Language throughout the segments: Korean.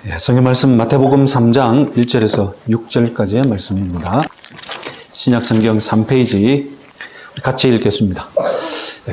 성경 말씀 마태복음 3장 1절에서 6절까지의 말씀입니다. 신약성경 3페이지 같이 읽겠습니다.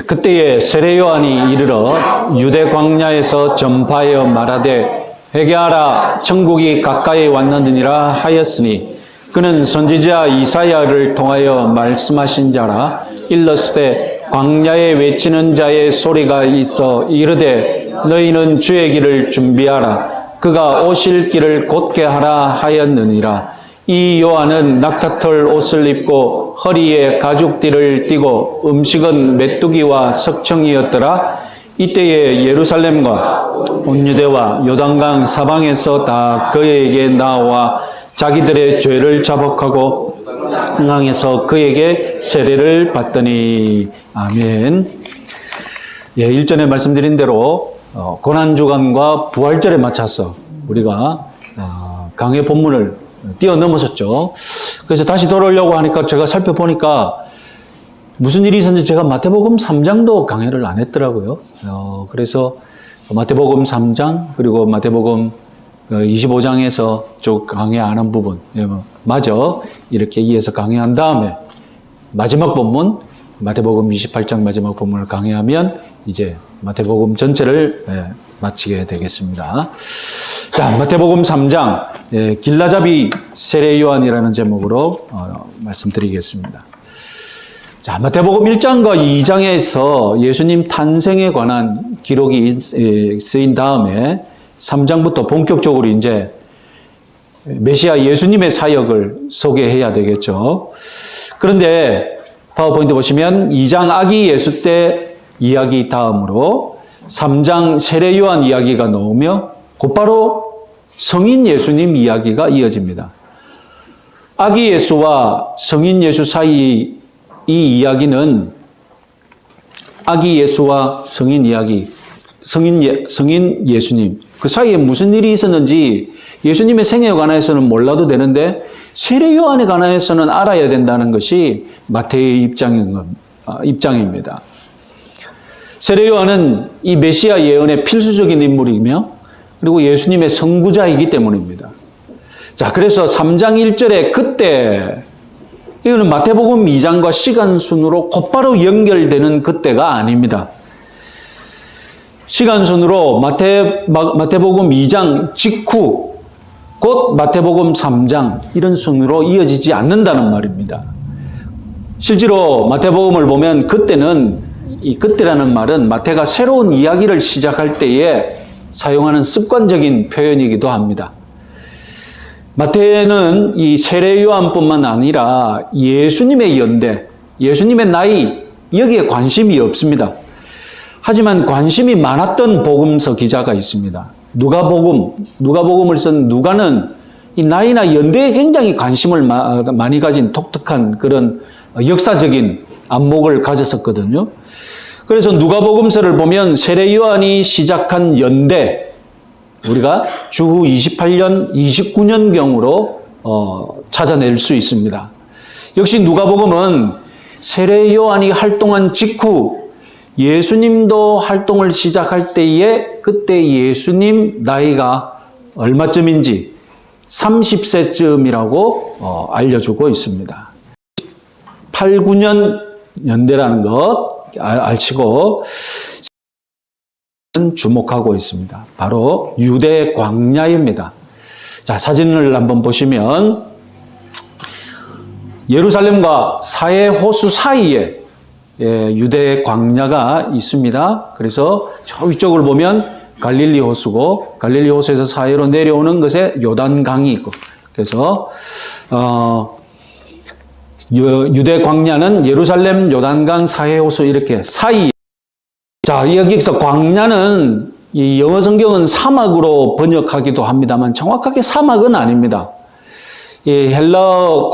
그때에 세례 요한이 이르러 유대 광야에서 전파하여 말하되 회개하라 천국이 가까이 왔느니라 하였으니 그는 선지자 이사야를 통하여 말씀하신 자라. 일렀으되 광야에 외치는 자의 소리가 있어 이르되 너희는 주의 길을 준비하라. 그가 오실 길을 곧게 하라 하였느니라. 이 요한은 낙타털 옷을 입고 허리에 가죽띠를 띠고 음식은 메뚜기와 석청이었더라. 이때에 예루살렘과 온 유대와 요단강 사방에서 다 그에게 나와 자기들의 죄를 자복하고 강에서 그에게 세례를 받더니. 아멘. 일전에 말씀드린 대로 고난주간과 부활절에 맞춰서 우리가 강해 본문을 뛰어넘었었죠. 그래서 다시 돌아오려고 하니까 제가 살펴보니까 무슨 일이 있었는지 제가 마태복음 3장도 강해를 안 했더라고요. 그래서 마태복음 3장 그리고 마태복음 25장에서 쭉 강해 안 한 부분 마저 이렇게 이어서 강해한 다음에 마지막 본문 마태복음 28장 마지막 본문을 강해하면 이제 마태복음 전체를 마치게 되겠습니다. 자, 마태복음 3장 길라잡이 세례 요한이라는 제목으로 말씀드리겠습니다. 자, 마태복음 1장과 2장에서 예수님 탄생에 관한 기록이 쓰인 다음에 3장부터 본격적으로 이제 메시아 예수님의 사역을 소개해야 되겠죠. 그런데 파워포인트 보시면 2장 아기 예수 때 이야기 다음으로 3장 세례 요한 이야기가 나오며 곧바로 성인 예수님 이야기가 이어집니다. 아기 예수와 성인 예수 사이 이 이야기는 아기 예수와 성인 이야기, 성인 예수님 그 사이에 무슨 일이 있었는지 예수님의 생애에 관해서는 몰라도 되는데 세례 요한에 관해서는 알아야 된다는 것이 마태의 입장입니다. 세례 요한은 이 메시아 예언의 필수적인 인물이며 그리고 예수님의 선구자이기 때문입니다. 자, 그래서 3장 1절에 그때, 이거는 마태복음 2장과 시간 순으로 곧바로 연결되는 그때가 아닙니다. 시간 순으로 마태복음 2장 직후 곧 마태복음 3장 이런 순으로 이어지지 않는다는 말입니다. 실제로 마태복음을 보면 그때는 이 그때라는 말은 마태가 새로운 이야기를 시작할 때에 사용하는 습관적인 표현이기도 합니다. 마태는 이 세례 요한뿐만 아니라 예수님의 연대, 예수님의 나이 여기에 관심이 없습니다. 하지만 관심이 많았던 복음서 기자가 있습니다. 누가복음을 쓴 누가는 이 나이나 연대에 굉장히 관심을 많이 가진 독특한 그런 역사적인 안목을 가졌었거든요. 그래서 누가복음서를 보면 세례 요한이 시작한 연대 우리가 주후 28년, 29년경으로 찾아낼 수 있습니다. 역시 누가복음은 세례 요한이 활동한 직후 예수님도 활동을 시작할 때에 그때 예수님 나이가 얼마쯤인지 30세쯤이라고 알려주고 있습니다. 8, 9년 연대라는 것 알치고 주목하고 있습니다. 바로 유대 광야입니다. 자, 사진을 한번 보시면 예루살렘과 사해 호수 사이에 유대 광야가 있습니다. 그래서 저 위쪽을 보면 갈릴리 호수고 갈릴리 호수에서 사해로 내려오는 것에 요단강이 있고 그래서 유대 광야는 예루살렘, 요단강, 사해호수 이렇게 사이. 자, 여기서 광야는 이 영어 성경은 사막으로 번역하기도 합니다만 정확하게 사막은 아닙니다. 이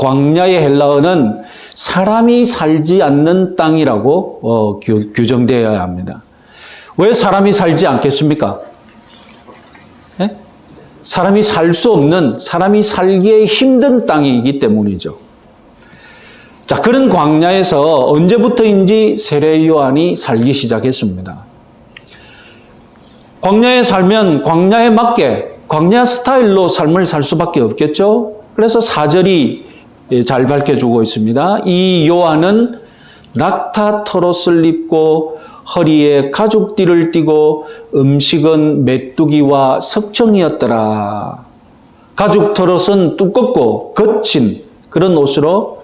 광야의 헬라어는 사람이 살지 않는 땅이라고 규정되어야 합니다. 왜 사람이 살지 않겠습니까? 네? 사람이 살 수 없는, 사람이 살기에 힘든 땅이기 때문이죠. 자, 그런 광야에서 언제부터인지 세례 요한이 살기 시작했습니다. 광야에 살면 광야에 맞게 광야 스타일로 삶을 살 수밖에 없겠죠. 그래서 4절이 잘 밝혀주고 있습니다. 이 요한은 낙타 털옷을 입고 허리에 가죽띠를 띠고 음식은 메뚜기와 석청이었더라. 가죽 털옷은 두껍고 거친 그런 옷으로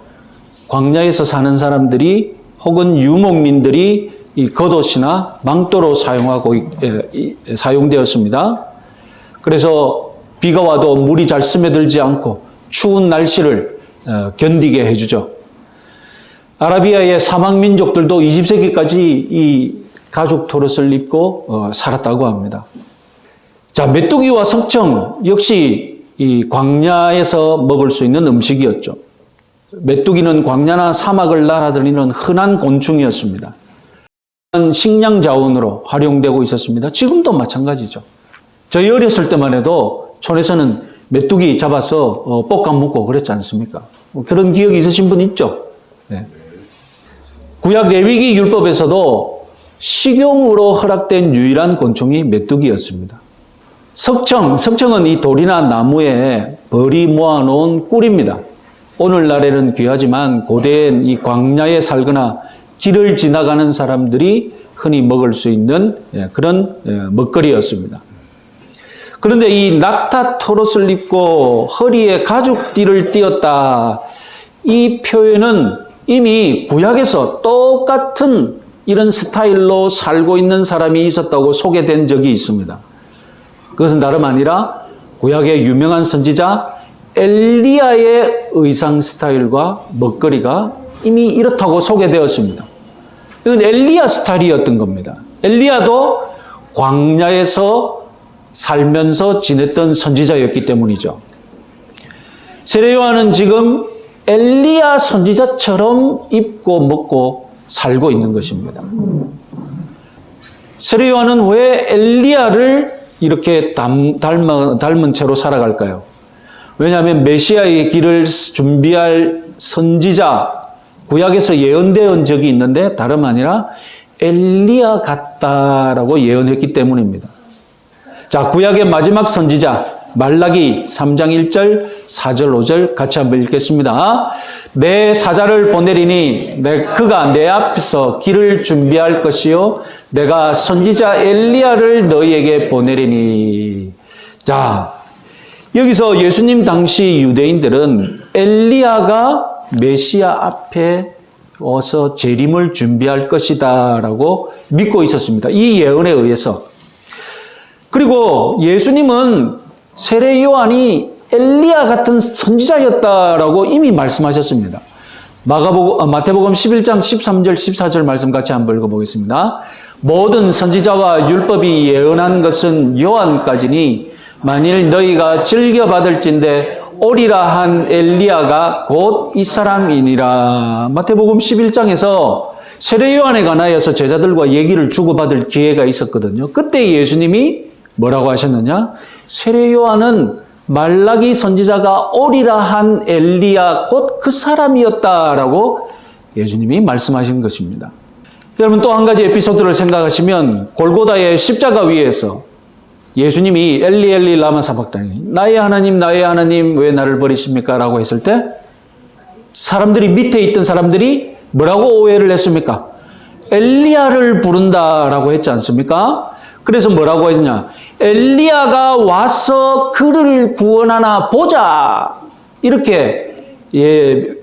광야에서 사는 사람들이 혹은 유목민들이 이 겉옷이나 망토로 사용되었습니다. 그래서 비가 와도 물이 잘 스며들지 않고 추운 날씨를 견디게 해주죠. 아라비아의 사막 민족들도 20세기까지 이 가죽 털옷을 입고 살았다고 합니다. 자, 메뚜기와 석청 역시 이 광야에서 먹을 수 있는 음식이었죠. 메뚜기는 광야나 사막을 날아다니는 흔한 곤충이었습니다. 식량 자원으로 활용되고 있었습니다. 지금도 마찬가지죠. 저희 어렸을 때만 해도 촌에서는 메뚜기 잡아서 볶아 먹고 그랬지 않습니까? 그런 기억이 있으신 분 있죠? 네. 구약 레위기 율법에서도 식용으로 허락된 유일한 곤충이 메뚜기였습니다. 석청은 이 돌이나 나무에 벌이 모아놓은 꿀입니다. 오늘날에는 귀하지만 고대엔 이 광야에 살거나 길을 지나가는 사람들이 흔히 먹을 수 있는 그런 먹거리였습니다. 그런데 이 낙타 털옷을 입고 허리에 가죽띠를 띠었다. 이 표현은 이미 구약에서 똑같은 이런 스타일로 살고 있는 사람이 있었다고 소개된 적이 있습니다. 그것은 다름 아니라 구약의 유명한 선지자 엘리야의 의상 스타일과 먹거리가 이미 이렇다고 소개되었습니다. 이건 엘리야 스타일이었던 겁니다. 엘리야도 광야에서 살면서 지냈던 선지자였기 때문이죠. 세례 요한은 지금 엘리야 선지자처럼 입고 먹고 살고 있는 것입니다. 세례 요한은 왜 엘리야를 이렇게 닮은 채로 살아갈까요? 왜냐하면 메시아의 길을 준비할 선지자, 구약에서 예언되어 적이 있는데 다름 아니라 엘리야 같다라고 예언했기 때문입니다. 자, 구약의 마지막 선지자 말라기 3장 1절, 4절, 5절 같이 한번 읽겠습니다. 내 사자를 보내리니 그가 내 앞에서 길을 준비할 것이요 내가 선지자 엘리야를 너희에게 보내리니. 자, 여기서 예수님 당시 유대인들은 엘리야가 메시아 앞에 와서 재림을 준비할 것이다 라고 믿고 있었습니다. 이 예언에 의해서. 그리고 예수님은 세례 요한이 엘리야 같은 선지자였다라고 이미 말씀하셨습니다. 마태복음 11장 13절 14절 말씀 같이 한번 읽어보겠습니다. 모든 선지자와 율법이 예언한 것은 요한까지니 만일 너희가 즐겨받을진대 오리라 한 엘리야가 곧 이 사람이니라. 마태복음 11장에서 세례 요한에 관하여서 제자들과 얘기를 주고받을 기회가 있었거든요. 그때 예수님이 뭐라고 하셨느냐? 세례 요한은 말라기 선지자가 오리라 한 엘리야 곧 그 사람이었다라고 예수님이 말씀하신 것입니다. 여러분 또 한 가지 에피소드를 생각하시면 골고다의 십자가 위에서 예수님이 엘리 엘리 라마 사박다니 나의 하나님 왜 나를 버리십니까? 라고 했을 때 사람들이 밑에 있던 사람들이 뭐라고 오해를 했습니까? 엘리야를 부른다라고 했지 않습니까? 그래서 뭐라고 했냐? 엘리야가 와서 그를 구원하나 보자. 이렇게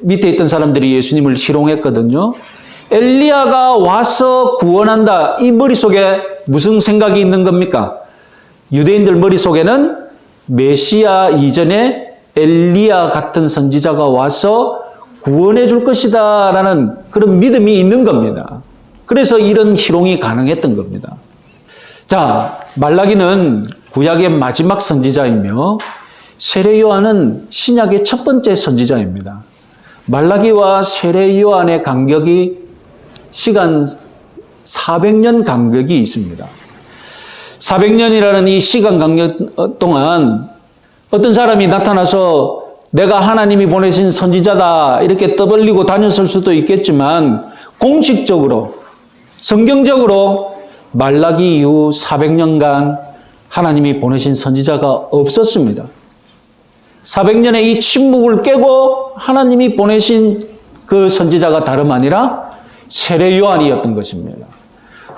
밑에 있던 사람들이 예수님을 희롱했거든요. 엘리야가 와서 구원한다. 이 머릿속에 무슨 생각이 있는 겁니까? 유대인들 머릿속에는 메시아 이전에 엘리야 같은 선지자가 와서 구원해 줄 것이다 라는 그런 믿음이 있는 겁니다. 그래서 이런 희롱이 가능했던 겁니다. 자, 말라기는 구약의 마지막 선지자이며 세례 요한은 신약의 첫 번째 선지자입니다. 말라기와 세례 요한의 간격이 시간 400년 간격이 있습니다. 400년이라는 이 시간 간격 동안 어떤 사람이 나타나서 내가 하나님이 보내신 선지자다 이렇게 떠벌리고 다녔을 수도 있겠지만 공식적으로 성경적으로 말라기 이후 400년간 하나님이 보내신 선지자가 없었습니다. 400년의 이 침묵을 깨고 하나님이 보내신 그 선지자가 다름 아니라 세례 요한이었던 것입니다.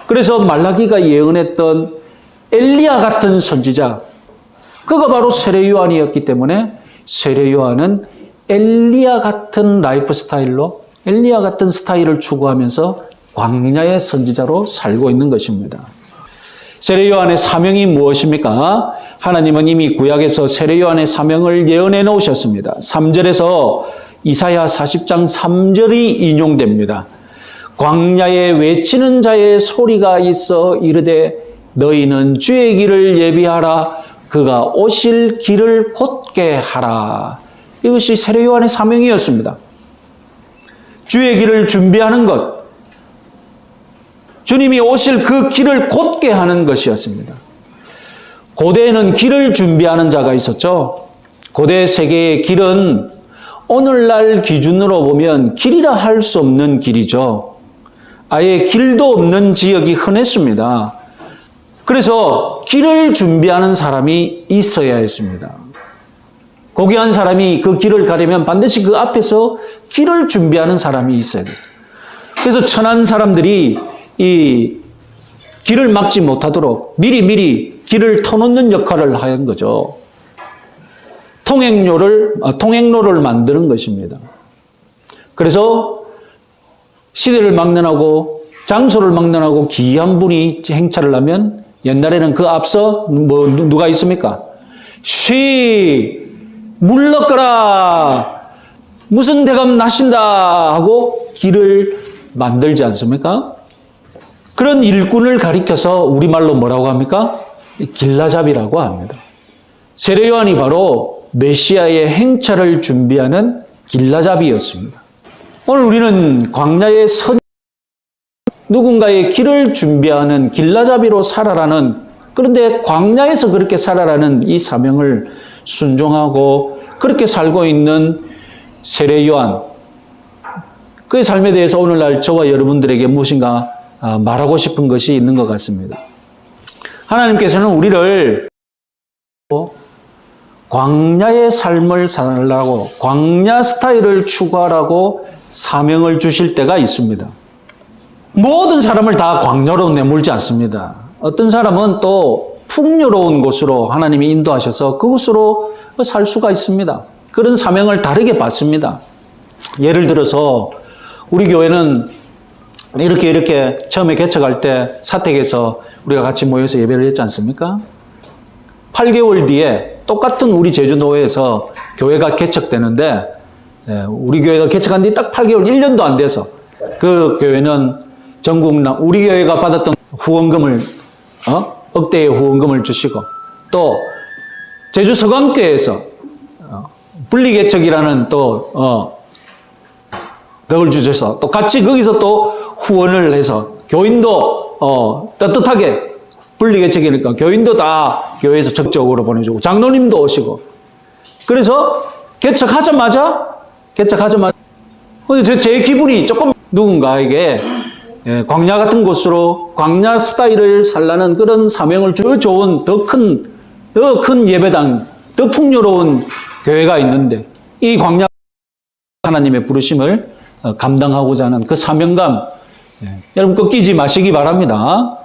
그래서 말라기가 예언했던 엘리야 같은 선지자, 그가 바로 세례 요한이었기 때문에 세례 요한은 엘리야 같은 라이프 스타일로, 엘리야 같은 스타일을 추구하면서 광야의 선지자로 살고 있는 것입니다. 세례 요한의 사명이 무엇입니까? 하나님은 이미 구약에서 세례 요한의 사명을 예언해 놓으셨습니다. 3절에서 이사야 40장 3절이 인용됩니다. 광야에 외치는 자의 소리가 있어 이르되 너희는 주의 길을 예비하라. 그가 오실 길을 곧게 하라. 이것이 세례 요한의 사명이었습니다. 주의 길을 준비하는 것, 주님이 오실 그 길을 곧게 하는 것이었습니다. 고대에는 길을 준비하는 자가 있었죠. 고대 세계의 길은 오늘날 기준으로 보면 길이라 할 수 없는 길이죠. 아예 길도 없는 지역이 흔했습니다. 그래서 길을 준비하는 사람이 있어야 했습니다. 고귀한 사람이 그 길을 가려면 반드시 그 앞에서 길을 준비하는 사람이 있어야 됐어요. 그래서 천한 사람들이 이 길을 막지 못하도록 미리 길을 터놓는 역할을 하는 거죠. 통행로를 만드는 것입니다. 그래서 시대를 막론하고 장소를 막론하고 기이한 분이 행차를 하면 옛날에는 그 앞서 누가 있습니까? 물러가라, 무슨 대감 나신다 하고 길을 만들지 않습니까? 그런 일꾼을 가리켜서 우리말로 뭐라고 합니까? 길라잡이라고 합니다. 세례 요한이 바로 메시아의 행차를 준비하는 길라잡이였습니다. 오늘 우리는 광야의 누군가의 길을 준비하는 길라잡이로 살아라는, 그런데 광야에서 그렇게 살아라는 이 사명을 순종하고 그렇게 살고 있는 세례 요한, 그의 삶에 대해서 오늘날 저와 여러분들에게 무엇인가 말하고 싶은 것이 있는 것 같습니다. 하나님께서는 우리를 광야의 삶을 살라고, 광야 스타일을 추구하라고 사명을 주실 때가 있습니다. 모든 사람을 다 광야로 내몰지 않습니다. 어떤 사람은 또 풍요로운 곳으로 하나님이 인도하셔서 그곳으로 살 수가 있습니다. 그런 사명을 다르게 받습니다. 예를 들어서 우리 교회는 이렇게 처음에 개척할 때 사택에서 우리가 같이 모여서 예배를 했지 않습니까? 8개월 뒤에 똑같은 우리 제주도에서 교회가 개척되는데, 우리 교회가 개척한 뒤 딱 8개월, 1년도 안 돼서 그 교회는 우리 교회가 받았던 후원금을, 억대의 후원금을 주시고, 또 제주 서강교회에서 분리개척이라는 또 덕을 주셔서 또 같이 거기서 또 후원을 해서 교인도 떳떳하게, 분리개척이니까 교인도 다 교회에서 적극적으로 보내주고 장로님도 오시고, 그래서 개척하자마자 제 기분이 조금 누군가에게 광야 같은 곳으로 광야 스타일을 살라는 그런 사명을 더 좋은, 더 큰 예배당, 더 풍요로운 교회가 있는데, 이 광야 하나님의 부르심을 감당하고자 하는 그 사명감, 여러분 꺾이지 마시기 바랍니다.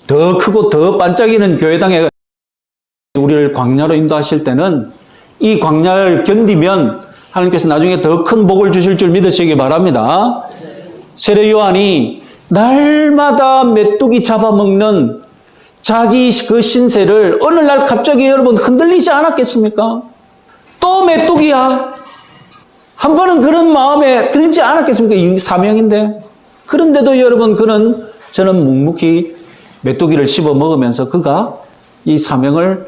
더 크고 더 반짝이는 교회당에 우리를 광야로 인도하실 때는 이 광야를 견디면 하나님께서 나중에 더 큰 복을 주실 줄 믿으시기 바랍니다. 세례 요한이 날마다 메뚜기 잡아먹는 자기 그 신세를 어느 날 갑자기 여러분 흔들리지 않았겠습니까? 또 메뚜기야. 한 번은 그런 마음에 들지 않았겠습니까? 이 사명인데. 그런데도 여러분 저는 묵묵히 메뚜기를 씹어 먹으면서 그가 이 사명을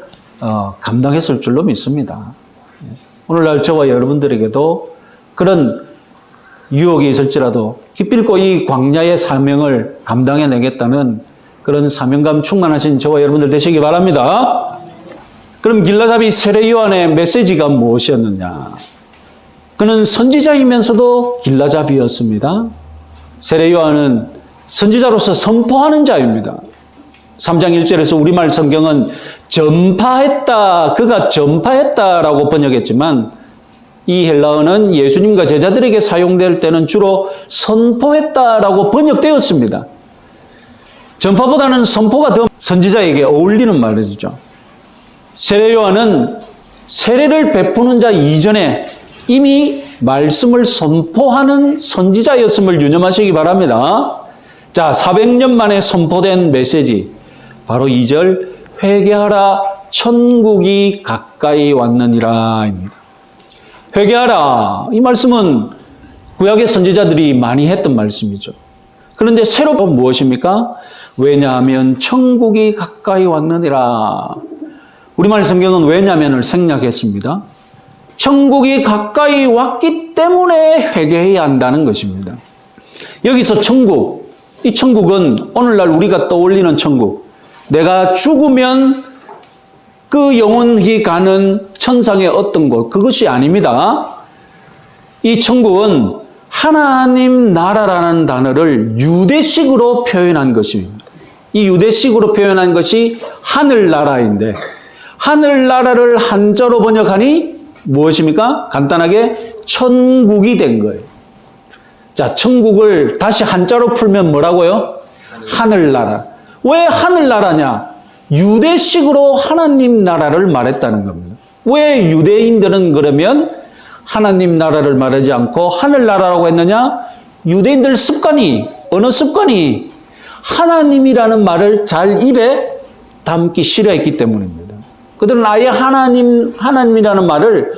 감당했을 줄로 믿습니다. 오늘날 저와 여러분들에게도 그런 유혹이 있을지라도 기필코 이 광야의 사명을 감당해내겠다는 그런 사명감 충만하신 저와 여러분들 되시기 바랍니다. 그럼 길라잡이 세례 요한의 메시지가 무엇이었느냐? 그는 선지자이면서도 길라잡이였습니다. 세례 요한은 선지자로서 선포하는 자입니다. 3장 1절에서 우리말 성경은 전파했다, 그가 전파했다라고 번역했지만 이 헬라어는 예수님과 제자들에게 사용될 때는 주로 선포했다라고 번역되었습니다. 전파보다는 선포가 더 선지자에게 어울리는 말이죠. 세례 요한은 세례를 베푸는 자 이전에 이미 말씀을 선포하는 선지자였음을 유념하시기 바랍니다. 자, 400년 만에 선포된 메시지, 바로 2절, 회개하라, 천국이 가까이 왔느니라입니다. 회개하라, 이 말씀은 구약의 선지자들이 많이 했던 말씀이죠. 그런데 새로 무엇입니까? 왜냐하면 천국이 가까이 왔느니라. 우리말 성경은 왜냐면을 생략했습니다. 천국이 가까이 왔기 때문에 회개해야 한다는 것입니다. 여기서 천국, 이 천국은 오늘날 우리가 떠올리는 천국, 내가 죽으면 그 영혼이 가는 천상의 어떤 곳, 그것이 아닙니다. 이 천국은 하나님 나라라는 단어를 유대식으로 표현한 것입니다. 이 유대식으로 표현한 것이 하늘나라인데, 하늘나라를 한자로 번역하니 무엇입니까? 간단하게 천국이 된 거예요. 자, 천국을 다시 한자로 풀면 뭐라고요? 하늘나라. 왜 하늘나라냐? 유대식으로 하나님 나라를 말했다는 겁니다. 왜 유대인들은 그러면 하나님 나라를 말하지 않고 하늘나라라고 했느냐? 유대인들 습관이, 어느 습관이 하나님이라는 말을 잘 입에 담기 싫어했기 때문입니다. 그들은 아예 하나님이라는 말을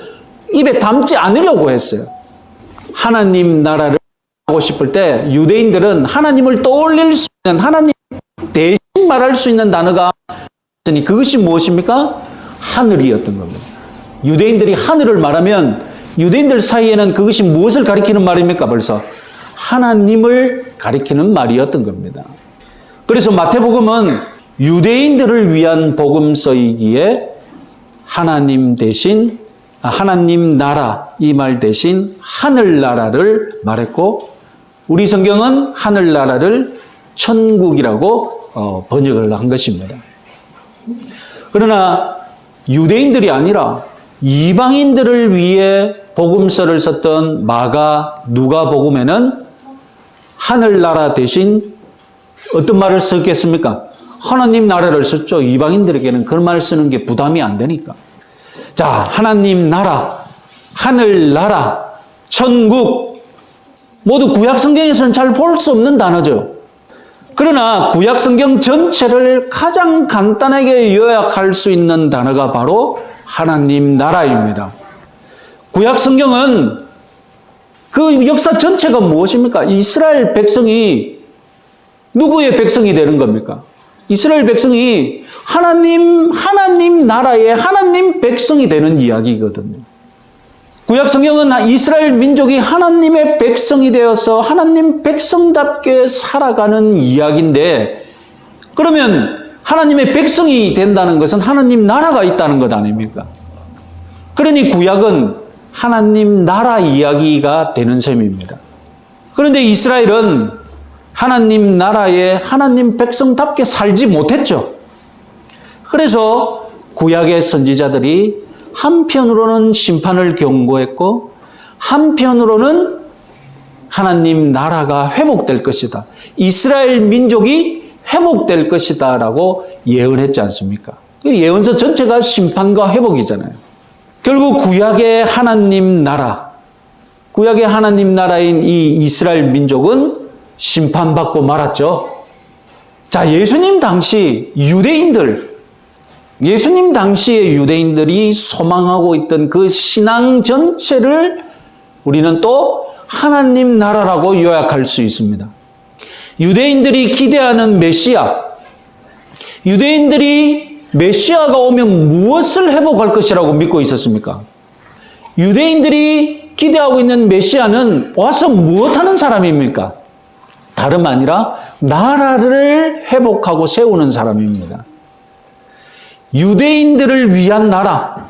입에 담지 않으려고 했어요. 하나님 나라를 하고 싶을 때 유대인들은 하나님을 떠올릴 수 있는, 하나님 대신 말할 수 있는 단어가 있으니 그것이 무엇입니까? 하늘이었던 겁니다. 유대인들이 하늘을 말하면 유대인들 사이에는 그것이 무엇을 가리키는 말입니까? 벌써 하나님을 가리키는 말이었던 겁니다. 그래서 마태복음은 유대인들을 위한 복음서이기에 하나님 대신, 하나님 나라, 이 말 대신 하늘나라를 말했고, 우리 성경은 하늘나라를 천국이라고 번역을 한 것입니다. 그러나 유대인들이 아니라 이방인들을 위해 복음서를 썼던 마가, 누가복음에는 하늘나라 대신 어떤 말을 썼겠습니까? 하나님 나라를 썼죠. 이방인들에게는 그런 말을 쓰는 게 부담이 안 되니까. 자, 하나님 나라, 하늘나라, 천국, 모두 구약 성경에서는 잘 볼 수 없는 단어죠. 그러나 구약 성경 전체를 가장 간단하게 요약할 수 있는 단어가 바로 하나님 나라입니다. 구약 성경은 그 역사 전체가 무엇입니까? 이스라엘 백성이 누구의 백성이 되는 겁니까? 이스라엘 백성이 하나님 나라의 하나님 백성이 되는 이야기거든요. 구약 성경은 이스라엘 민족이 하나님의 백성이 되어서 하나님 백성답게 살아가는 이야기인데, 그러면 하나님의 백성이 된다는 것은 하나님 나라가 있다는 것 아닙니까? 그러니 구약은 하나님 나라 이야기가 되는 셈입니다. 그런데 이스라엘은 하나님 나라에 하나님 백성답게 살지 못했죠. 그래서 구약의 선지자들이 한편으로는 심판을 경고했고 한편으로는 하나님 나라가 회복될 것이다, 이스라엘 민족이 회복될 것이다 라고 예언했지 않습니까? 예언서 전체가 심판과 회복이잖아요. 결국 구약의 하나님 나라, 구약의 하나님 나라인 이 이스라엘 민족은 심판받고 말았죠. 자, 예수님 당시의 유대인들이 소망하고 있던 그 신앙 전체를 우리는 또 하나님 나라라고 요약할 수 있습니다. 유대인들이 기대하는 메시아, 유대인들이 메시아가 오면 무엇을 회복할 것이라고 믿고 있었습니까? 유대인들이 기대하고 있는 메시아는 와서 무엇하는 사람입니까? 다름 아니라 나라를 회복하고 세우는 사람입니다. 유대인들을 위한 나라.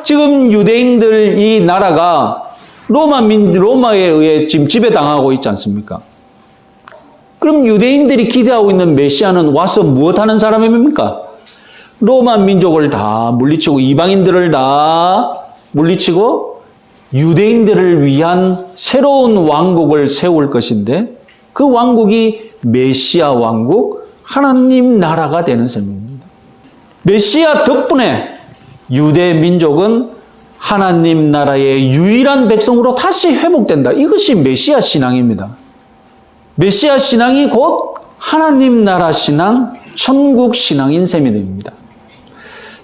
지금 유대인들 이 나라가 로마에 의해 지금 지배당하고 있지 않습니까? 그럼 유대인들이 기대하고 있는 메시아는 와서 무엇하는 사람입니까? 로마 민족을 다 물리치고 이방인들을 다 물리치고 유대인들을 위한 새로운 왕국을 세울 것인데 그 왕국이 메시아 왕국, 하나님 나라가 되는 셈입니다. 메시아 덕분에 유대 민족은 하나님 나라의 유일한 백성으로 다시 회복된다. 이것이 메시아 신앙입니다. 메시아 신앙이 곧 하나님 나라 신앙, 천국 신앙인 셈이 됩니다.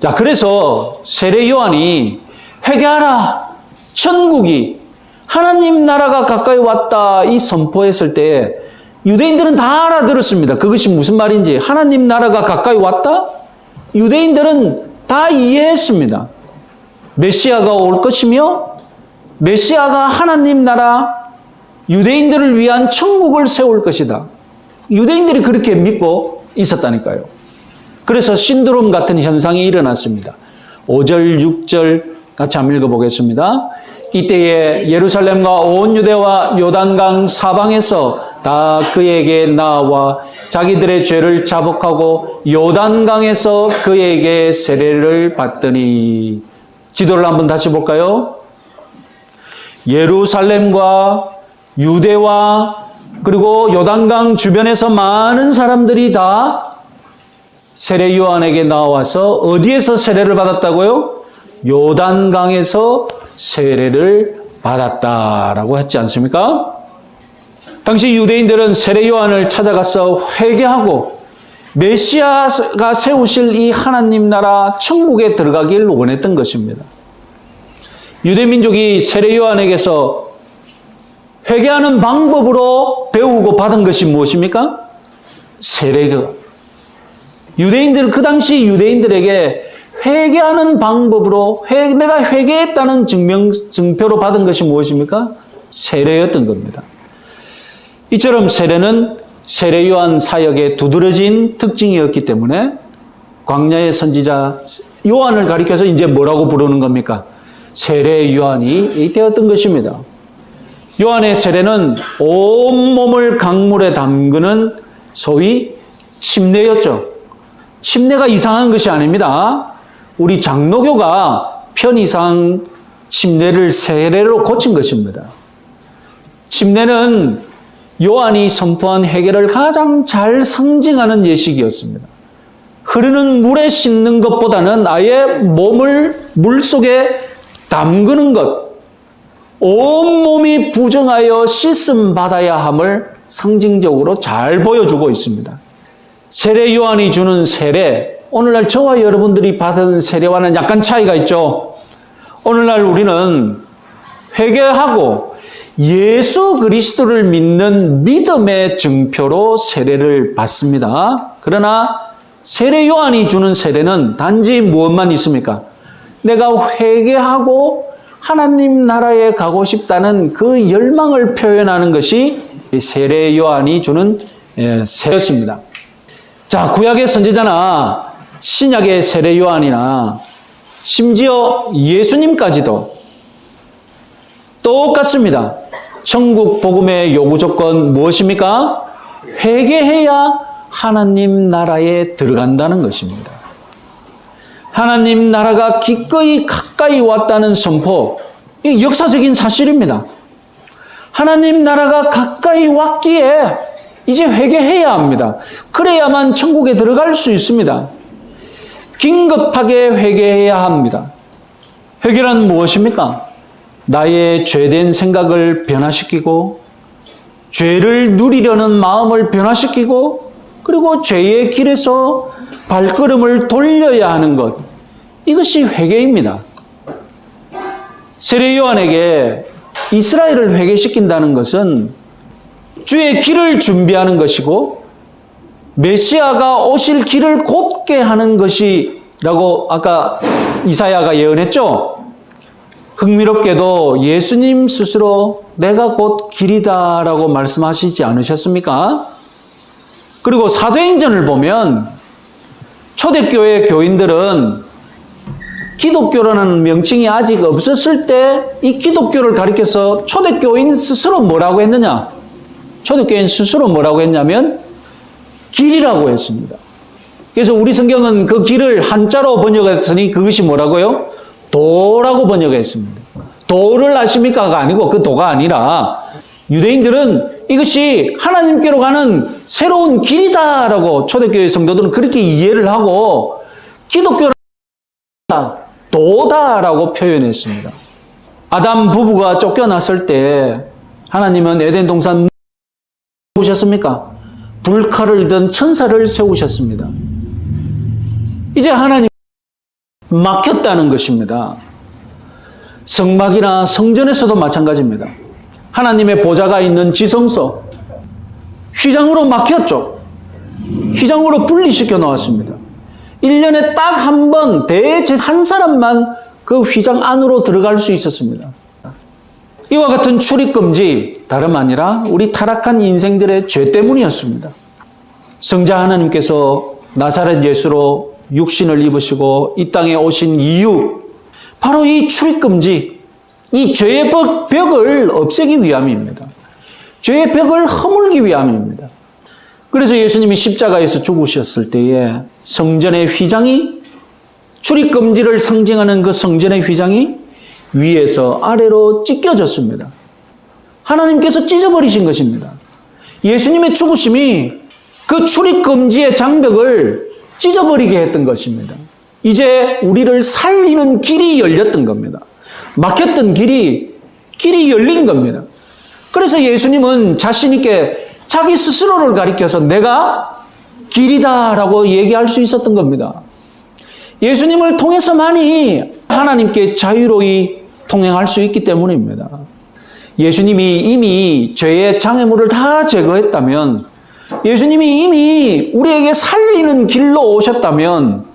자, 그래서 세례 요한이 회개하라, 천국이 하나님 나라가 가까이 왔다 이 선포했을 때 유대인들은 다 알아들었습니다. 그것이 무슨 말인지. 하나님 나라가 가까이 왔다? 유대인들은 다 이해했습니다. 메시아가 올 것이며 메시아가 하나님 나라 유대인들을 위한 천국을 세울 것이다. 유대인들이 그렇게 믿고 있었다니까요. 그래서 신드롬 같은 현상이 일어났습니다. 5절, 6절 같이 한번 읽어보겠습니다. 이때에 예루살렘과 온 유대와 요단강 사방에서 다 그에게 나와 자기들의 죄를 자복하고 요단강에서 그에게 세례를 받더니 지도를 한번 다시 볼까요? 예루살렘과 유대와 그리고 요단강 주변에서 많은 사람들이 다 세례 요한에게 나와서 어디에서 세례를 받았다고요? 요단강에서 세례를 받았다라고 했지 않습니까? 당시 유대인들은 세례 요한을 찾아가서 회개하고 메시아가 세우실 이 하나님 나라 천국에 들어가길 원했던 것입니다. 유대 민족이 세례 요한에게서 회개하는 방법으로 배우고 받은 것이 무엇입니까? 세례가. 유대인들은 그 당시 유대인들에게 회개하는 방법으로 내가 회개했다는 증표로 받은 것이 무엇입니까? 세례였던 겁니다. 이처럼 세례는 세례 요한 사역의 두드러진 특징이었기 때문에 광야의 선지자 요한을 가리켜서 이제 뭐라고 부르는 겁니까? 세례 요한이 되었던 것입니다. 요한의 세례는 온몸을 강물에 담그는 소위 침례였죠. 침례가 이상한 것이 아닙니다. 우리 장로교가 편의상 침례를 세례로 고친 것입니다. 침례는 요한이 선포한 회개를 가장 잘 상징하는 예식이었습니다. 흐르는 물에 씻는 것보다는 아예 몸을 물속에 담그는 것, 온몸이 부정하여 씻음 받아야 함을 상징적으로 잘 보여주고 있습니다. 세례 요한이 주는 세례, 오늘날 저와 여러분들이 받은 세례와는 약간 차이가 있죠. 오늘날 우리는 회개하고 예수 그리스도를 믿는 믿음의 증표로 세례를 받습니다. 그러나 세례 요한이 주는 세례는 단지 무엇만 있습니까? 내가 회개하고 하나님 나라에 가고 싶다는 그 열망을 표현하는 것이 세례 요한이 주는 세례였습니다. 자, 구약의 선지자나 신약의 세례 요한이나 심지어 예수님까지도 똑같습니다. 천국 복음의 요구 조건 무엇입니까? 회개해야 하나님 나라에 들어간다는 것입니다. 하나님 나라가 기꺼이 가까이 왔다는 선포, 이 역사적인 사실입니다. 하나님 나라가 가까이 왔기에 이제 회개해야 합니다. 그래야만 천국에 들어갈 수 있습니다. 긴급하게 회개해야 합니다. 회개란 무엇입니까? 나의 죄된 생각을 변화시키고 죄를 누리려는 마음을 변화시키고 그리고 죄의 길에서 발걸음을 돌려야 하는 것, 이것이 회개입니다. 세례 요한에게 이스라엘을 회개시킨다는 것은 주의 길을 준비하는 것이고 메시아가 오실 길을 곧게 하는 것이라고 아까 이사야가 예언했죠. 흥미롭게도 예수님 스스로 내가 곧 길이다라고 말씀하시지 않으셨습니까? 그리고 사도행전을 보면 초대교회 교인들은 기독교라는 명칭이 아직 없었을 때 이 기독교를 가리켜서 초대교인 스스로 뭐라고 했느냐? 초대교회는 스스로 뭐라고 했냐면 길이라고 했습니다. 그래서 우리 성경은 그 길을 한자로 번역했으니 그것이 뭐라고요? 도라고 번역했습니다. 도를 아십니까가 아니고 그 도가 아니라 유대인들은 이것이 하나님께로 가는 새로운 길이다라고 초대교회 성도들은 그렇게 이해를 하고 기독교는 도다라고 표현했습니다. 아담 부부가 쫓겨났을 때 하나님은 에덴 동산 세우셨습니까? 불칼을 든 천사를 세우셨습니다. 이제 하나님 막혔다는 것입니다. 성막이나 성전에서도 마찬가지입니다. 하나님의 보좌가 있는 지성소, 휘장으로 막혔죠. 휘장으로 분리시켜 놓았습니다. 1년에 딱 한 번 한 사람만 그 휘장 안으로 들어갈 수 있었습니다. 이와 같은 출입금지 다름 아니라 우리 타락한 인생들의 죄 때문이었습니다. 성자 하나님께서 나사렛 예수로 육신을 입으시고 이 땅에 오신 이유, 바로 이 출입금지, 이 죄의 벽을 없애기 위함입니다. 죄의 벽을 허물기 위함입니다. 그래서 예수님이 십자가에서 죽으셨을 때에 성전의 휘장이, 출입금지를 상징하는 그 성전의 휘장이 위에서 아래로 찢겨졌습니다. 하나님께서 찢어버리신 것입니다. 예수님의 죽으심이 그 출입금지의 장벽을 찢어버리게 했던 것입니다. 이제 우리를 살리는 길이 열렸던 겁니다. 막혔던 길이 열린 겁니다. 그래서 예수님은 자신 있게 자기 스스로를 가리켜서 내가 길이다라고 얘기할 수 있었던 겁니다. 예수님을 통해서만이 하나님께 자유로이 통행할 수 있기 때문입니다. 예수님이 이미 죄의 장애물을 다 제거했다면, 예수님이 이미 우리에게 살리는 길로 오셨다면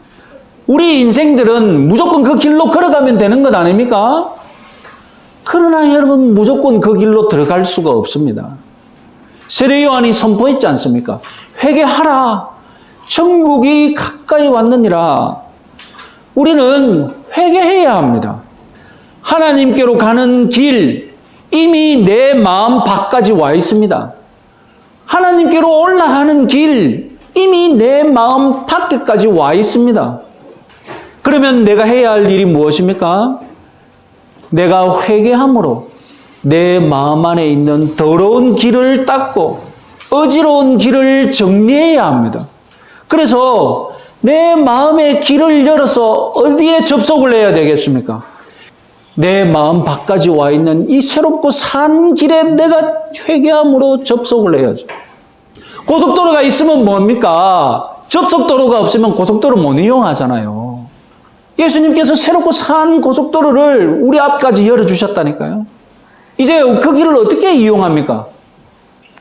우리 인생들은 무조건 그 길로 걸어가면 되는 것 아닙니까? 그러나 여러분, 무조건 그 길로 들어갈 수가 없습니다. 세례 요한이 선포했지 않습니까? 회개하라, 천국이 가까이 왔느니라. 우리는 회개해야 합니다. 하나님께로 가는 길, 이미 내 마음 밖까지 와 있습니다. 하나님께로 올라가는 길, 이미 내 마음 밖에까지 와 있습니다. 그러면 내가 해야 할 일이 무엇입니까? 내가 회개함으로 내 마음 안에 있는 더러운 길을 닦고 어지러운 길을 정리해야 합니다. 그래서 내 마음의 길을 열어서 어디에 접속을 해야 되겠습니까? 내 마음 밖까지 와 있는 이 새롭고 산 길에 내가 회개함으로 접속을 해야죠. 고속도로가 있으면 뭡니까? 접속도로가 없으면 고속도로 못 이용하잖아요. 예수님께서 새롭고 산 고속도로를 우리 앞까지 열어주셨다니까요. 이제 그 길을 어떻게 이용합니까?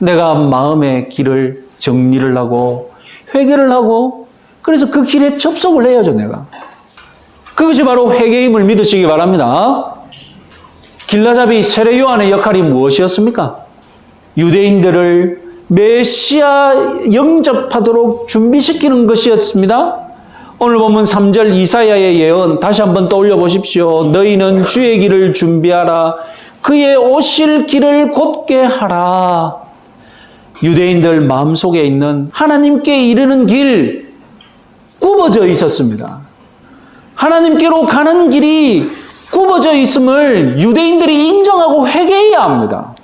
내가 마음의 길을 정리를 하고 회개를 하고, 그래서 그 길에 접속을 해야죠, 내가. 그것이 바로 회개임을 믿으시기 바랍니다. 길라잡이 세례 요한의 역할이 무엇이었습니까? 유대인들을 메시아 영접하도록 준비시키는 것이었습니다. 오늘 보면 3절 이사야의 예언 다시 한번 떠올려 보십시오. 너희는 주의 길을 준비하라. 그의 오실 길을 곧게 하라. 유대인들 마음속에 있는 하나님께 이르는 길 굽어져 있었습니다. 하나님께로 가는 길이 굽어져 있음을 유대인들이 인정하고 회개해야 합니다.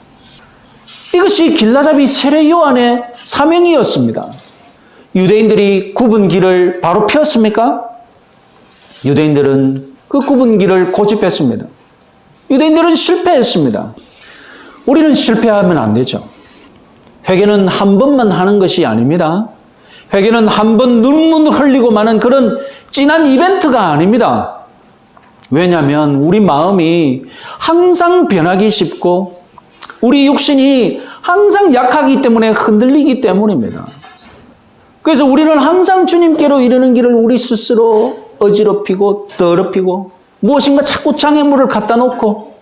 이것이 길라잡이 세례 요한의 사명이었습니다. 유대인들이 굽은 길을 바로 폈습니까? 유대인들은 그 굽은 길을 고집했습니다. 유대인들은 실패했습니다. 우리는 실패하면 안 되죠. 회개는 한 번만 하는 것이 아닙니다. 회개는 한 번 눈물 흘리고 마는 그런 진한 이벤트가 아닙니다. 왜냐하면 우리 마음이 항상 변하기 쉽고 우리 육신이 항상 약하기 때문에 흔들리기 때문입니다. 그래서 우리는 항상 주님께로 이르는 길을 우리 스스로 어지럽히고 더럽히고 무엇인가 자꾸 장애물을 갖다 놓고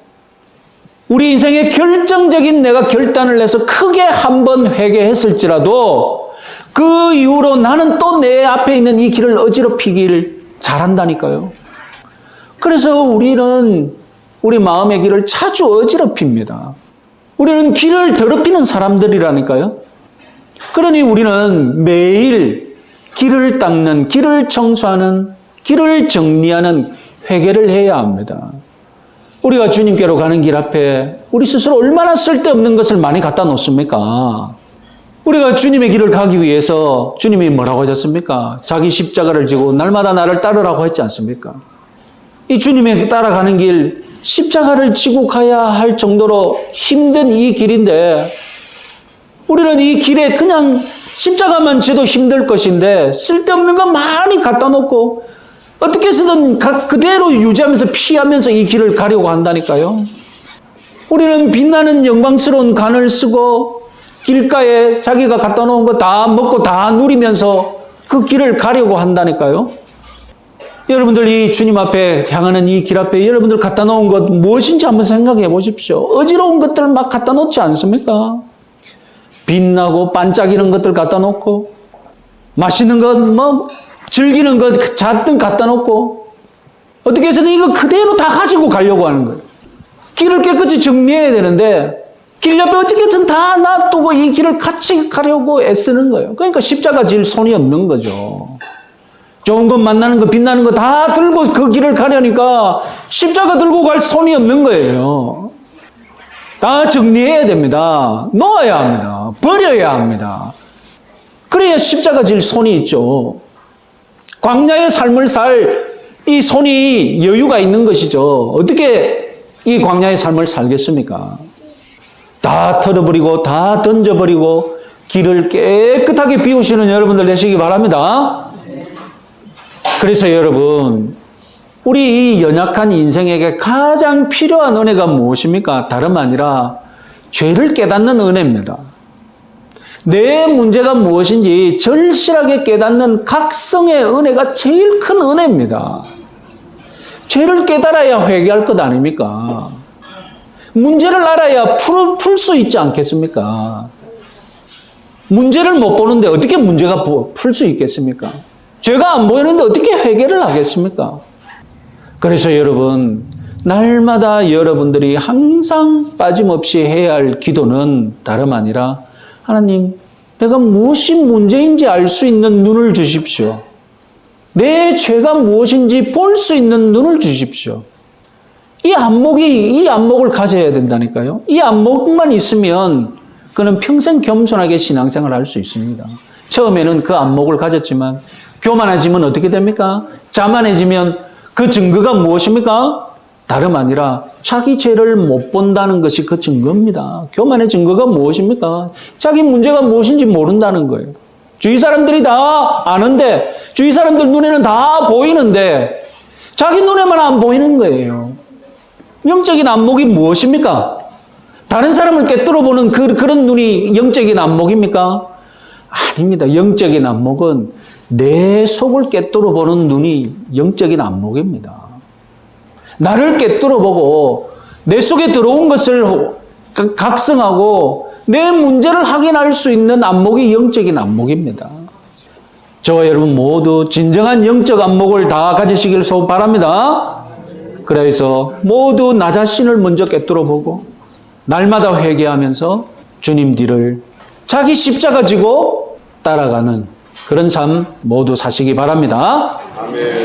우리 인생의 결정적인 내가 결단을 해서 크게 한번 회개했을지라도 그 이후로 나는 또 내 앞에 있는 이 길을 어지럽히기를 잘한다니까요. 그래서 우리는 우리 마음의 길을 자주 어지럽힙니다. 우리는 길을 더럽히는 사람들이라니까요. 그러니 우리는 매일 길을 닦는, 길을 청소하는, 길을 정리하는 회개를 해야 합니다. 우리가 주님께로 가는 길 앞에 우리 스스로 얼마나 쓸데없는 것을 많이 갖다 놓습니까? 우리가 주님의 길을 가기 위해서 주님이 뭐라고 하셨습니까? 자기 십자가를 지고 날마다 나를 따르라고 했지 않습니까? 이 주님의 따라가는 길, 십자가를 지고 가야 할 정도로 힘든 이 길인데 우리는 이 길에 그냥 십자가만 지도 힘들 것인데 쓸데없는 거 많이 갖다 놓고 어떻게 해서든 그대로 유지하면서 피하면서 이 길을 가려고 한다니까요. 우리는 빛나는 영광스러운 간을 쓰고 길가에 자기가 갖다 놓은 거 다 먹고 다 누리면서 그 길을 가려고 한다니까요. 여러분들 이 주님 앞에 향하는 이 길 앞에 여러분들 갖다 놓은 것 무엇인지 한번 생각해 보십시오. 어지러운 것들 막 갖다 놓지 않습니까? 빛나고 반짝이는 것들 갖다 놓고 맛있는 것 뭐 즐기는 것 잔뜩 갖다 놓고 어떻게 해서든 이거 그대로 다 가지고 가려고 하는 거예요. 길을 깨끗이 정리해야 되는데 길 옆에 어떻게든 다 놔두고 이 길을 같이 가려고 애쓰는 거예요. 그러니까 십자가 질 손이 없는 거죠. 좋은 것 만나는 거 빛나는 거 다 들고 그 길을 가려니까 십자가 들고 갈 손이 없는 거예요. 다 정리해야 됩니다. 놓아야 합니다. 버려야 합니다. 그래야 십자가 질 손이 있죠. 광야의 삶을 살 이 손이 여유가 있는 것이죠. 어떻게 이 광야의 삶을 살겠습니까? 다 털어버리고 다 던져버리고 길을 깨끗하게 비우시는 여러분들 되시기 바랍니다. 그래서 여러분, 우리 이 연약한 인생에게 가장 필요한 은혜가 무엇입니까? 다름 아니라 죄를 깨닫는 은혜입니다. 내 문제가 무엇인지 절실하게 깨닫는 각성의 은혜가 제일 큰 은혜입니다. 죄를 깨달아야 회개할 것 아닙니까? 문제를 알아야 풀 수 있지 않겠습니까? 문제를 못 보는데 어떻게 문제가 풀 수 있겠습니까? 죄가 안 보이는데 어떻게 회개를 하겠습니까? 그래서 여러분, 날마다 여러분들이 항상 빠짐없이 해야 할 기도는 다름 아니라 하나님, 내가 무엇이 문제인지 알 수 있는 눈을 주십시오. 내 죄가 무엇인지 볼 수 있는 눈을 주십시오. 이 안목을 가져야 된다니까요. 이 안목만 있으면 그는 평생 겸손하게 신앙생활을 할 수 있습니다. 처음에는 그 안목을 가졌지만 교만해지면 어떻게 됩니까? 자만해지면 그 증거가 무엇입니까? 다름 아니라 자기 죄를 못 본다는 것이 그 증거입니다. 교만의 증거가 무엇입니까? 자기 문제가 무엇인지 모른다는 거예요. 주위 사람들이 다 아는데, 주위 사람들 눈에는 다 보이는데 자기 눈에만 안 보이는 거예요. 영적인 안목이 무엇입니까? 다른 사람을 꿰뚫어 보는 그런 눈이 영적인 안목입니까? 아닙니다. 영적인 안목은 내 속을 꿰뚫어 보는 눈이 영적인 안목입니다. 나를 꿰뚫어 보고 내 속에 들어온 것을 각성하고 내 문제를 확인할 수 있는 안목이 영적인 안목입니다. 저와 여러분 모두 진정한 영적 안목을 다 가지시길 바랍니다. 그래서 모두 나 자신을 먼저 꿰뚫어 보고 날마다 회개하면서 주님 뒤를 자기 십자가 지고 따라가는 그런 삶 모두 사시기 바랍니다. 아멘.